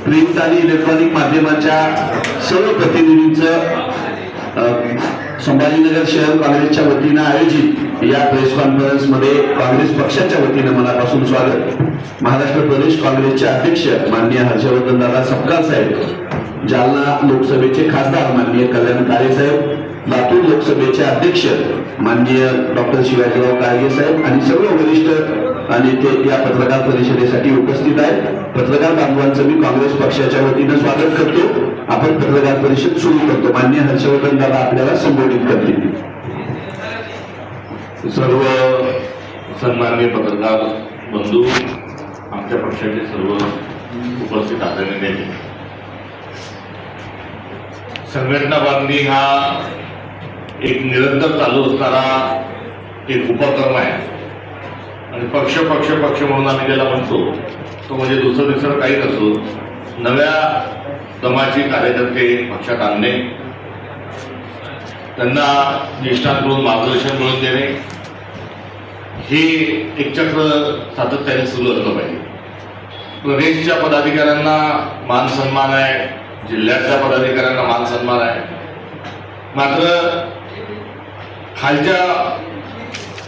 Print आणि electronic माध्यमाच्या सर्व प्रतिनिधींचं संभाजीनगर शहर काँग्रेसच्या वतीनं आयोजित या प्रेस कॉन्फरन्स मध्ये काँग्रेस पक्षाच्या वतीनं मनापासून स्वागत। महाराष्ट्र प्रदेश काँग्रेसचे अध्यक्ष माननीय हर्षवर्धन दादा सपकाळ साहेब, जालना लोकसभेचे खासदार माननीय कल्याण काळे साहेब, लातूर लोकसभेचे अध्यक्ष माननीय डॉक्टर शिवाजीराव काळगे साहेब आणि सर्व वरिष्ठ आणि ते या पत्रकार परिषदेसाठी उपस्थित आहेत। पत्रकार बांधवांचं मी काँग्रेस पक्षाच्या वतीनं स्वागत करतो। आपण पत्रकार परिषद सुरू करतो। माननीय हर्षवर्धन दादा आपल्याला संबोधित करतील। सर्व सन्माननीय पत्रकार बंधू, आमच्या पक्षाचे सर्व उपस्थित आदरणीय नेते, संघटना बांधणी हा एक निरंतर चालू असणारा एक उपक्रम आहे आणि पक्ष म्हणून आम्ही त्याला म्हणतो तो म्हणजे दुसरं काही नसून नव्या दमाची कार्यकर्ते पक्षात आणणे, त्यांना निष्ठांकडून मार्गदर्शन मिळवून देणे, हे एक चक्र सातत्याने सुरू असलं पाहिजे। प्रदेशच्या पदाधिकाऱ्यांना मान सन्मान आहे, जिल्ह्यातल्या पदाधिकाऱ्यांना मान सन्मान आहे, मात्र खालच्या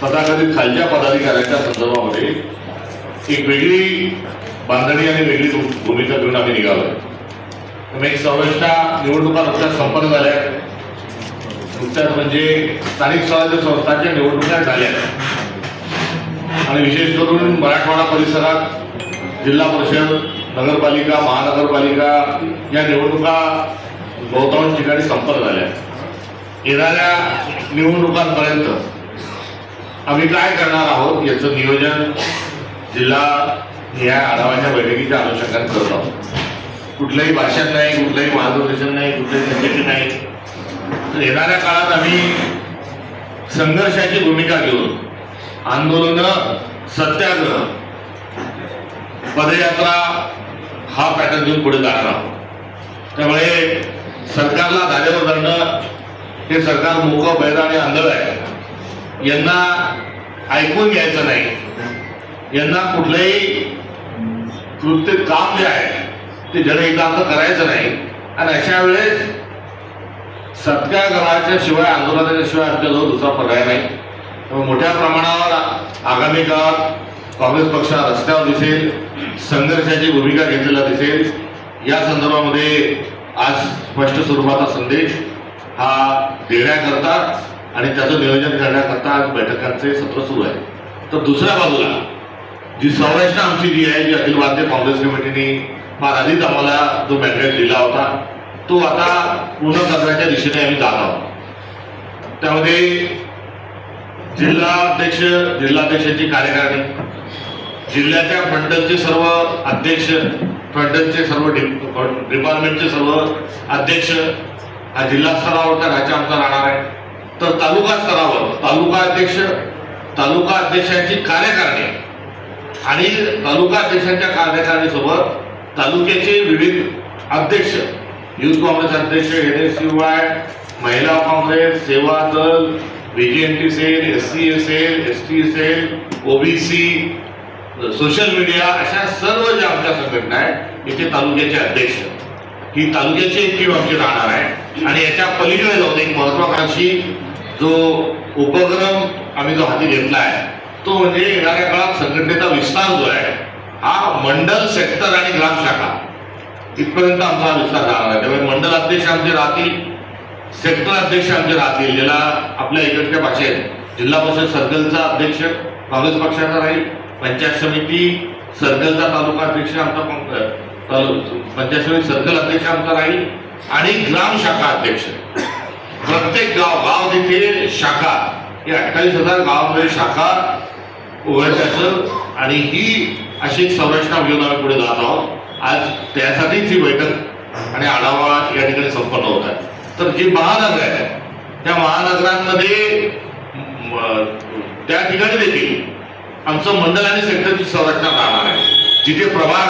पदाधिकाऱ्यांच्या संदर्भामध्ये एक वेगळी बांधणी आणि वेगळी भूमिका घेऊन आम्ही निघालोय। एक संरचना निवडणुका नुकत्याच संपन्न झाल्या, नुकत्याच म्हणजे स्थानिक स्वराज्य संस्थांच्या निवडणुका झाल्या आणि विशेष करून मराठवाडा परिसरात जिल्हा परिषद, नगरपालिका, महानगरपालिका या निवडणुका बहुतांश ठिकाणी संपन्न झाल्या। येणाऱ्या निवडणुकांपर्यंत आम्ही काय करणार आहोत याचं नियोजन जिल्हा आढावाच्या बैठकीच्या अनुषंगाने करत आहोत। कुठलंही भाषण नाही, कुठलंही मार्गदर्शन नाही, कुठलंही संघटन नाही, तर येणाऱ्या काळात आम्ही संघर्षाची भूमिका घेऊन आंदोलन, सत्याग्रह, पदयात्रा हा पॅटर्न घेऊन पुढे जाणार आहोत। त्यामुळे सरकारला धारेवर धरणं हे सरकार मूक, बहिर आणि आंधळ आहे, यांना ऐकून घ्यायचं नाही, यांना कुठलंही कृत्य काम जे आहे ते जनहितार्थ करायचं नाही आणि अशा वेळेस सत्याग्रहाच्या शिवाय, आंदोलनाच्या शिवाय आमच्याजवळ दुसरा पर्याय नाही। त्यामुळे मोठ्या प्रमाणावर आगामी काळात काँग्रेस पक्ष रस्त्यावर दिसेल, संघर्षाची भूमिका घेतलेला दिसेल। या संदर्भामध्ये आज स्पष्ट स्वरूपाचा संदेश हा देण्याकरता आणि त्याचं नियोजन करण्याकरता आज बैठकांचे सत्र सुरू आहे। तर दुसऱ्या बाजूला जी संरचना आमची जी आहे, जी अखिल भारतीय काँग्रेस कमिटीने फार आधीच आम्हाला जो मॅन्डेट दिला होता तो आता पूर्ण करण्याच्या दिशेने आम्ही जात आहोत। त्यामध्ये जिल्हाध्यक्षांची कार्यकारिणी, जिल्ह्याच्या फ्रंटलचे सर्व अध्यक्ष, फ्रंटलचे सर्व डिपार्टमेंटचे सर्व अध्यक्ष हा जिल्हा स्तरावरचा ढाचा आमचा राहणार आहे। तर तालुका स्तरावर तालुका अध्यक्षांची कार्यकारिणी आणि तालुका अध्यक्षांच्या कार्यकारिणीसोबत तालुक्याचे विविध अध्यक्ष, युथ काँग्रेस अध्यक्ष, NSUI, महिला Congress, Seva Dal, VJMT cell, SC cell, ST cell, OBC, social media, अशा सर्व ज्या आमच्या संघटना आहेत इथे तालुक्याचे अध्यक्ष, ही तालुक्याची एक टीम आमची राहणार आहे। आणि याच्या पलीकडे जाऊन एक महत्वाकांक्षी जो उपक्रम आम्ही जो हाती घेतला आहे तो म्हणजे येणाऱ्या काळात संघटनेचा विस्तार जो आहे हा मंडल, सेक्टर आणि ग्राम शाखा इथपर्यंत आमचा विस्तार राहणार आहे। त्यामुळे मंडल अध्यक्ष आमचे राहतील, सेक्टर अध्यक्ष आमचे राहतील, ज्याला आपल्या इकडच्या भाषेत जिल्हा परिषद सर्कलचा अध्यक्ष काँग्रेस पक्षाचा राहील, पंचायत समिती सर्कलचा तालुका अध्यक्ष आमचा, पंचायत समिती सर्कल अध्यक्ष आमचा राहील आणि ग्राम शाखा अध्यक्ष। प्रत्येक गाव तिथे शाखा, हे 28,000 गावांमध्ये शाखा उघडण्याचं आणि ही अशी एक संरचना घेऊन आम्ही पुढे जात आहोत। आज त्यासाठीच ही बैठक आणि आढावा या ठिकाणी संपन्न होत आहे। तर जी महानगर आहे त्या महानगरांमध्ये त्या ठिकाणी देखील आमचं मंडल आणि सेक्टरची संरचना राहणार आहे, जिथे प्रभाग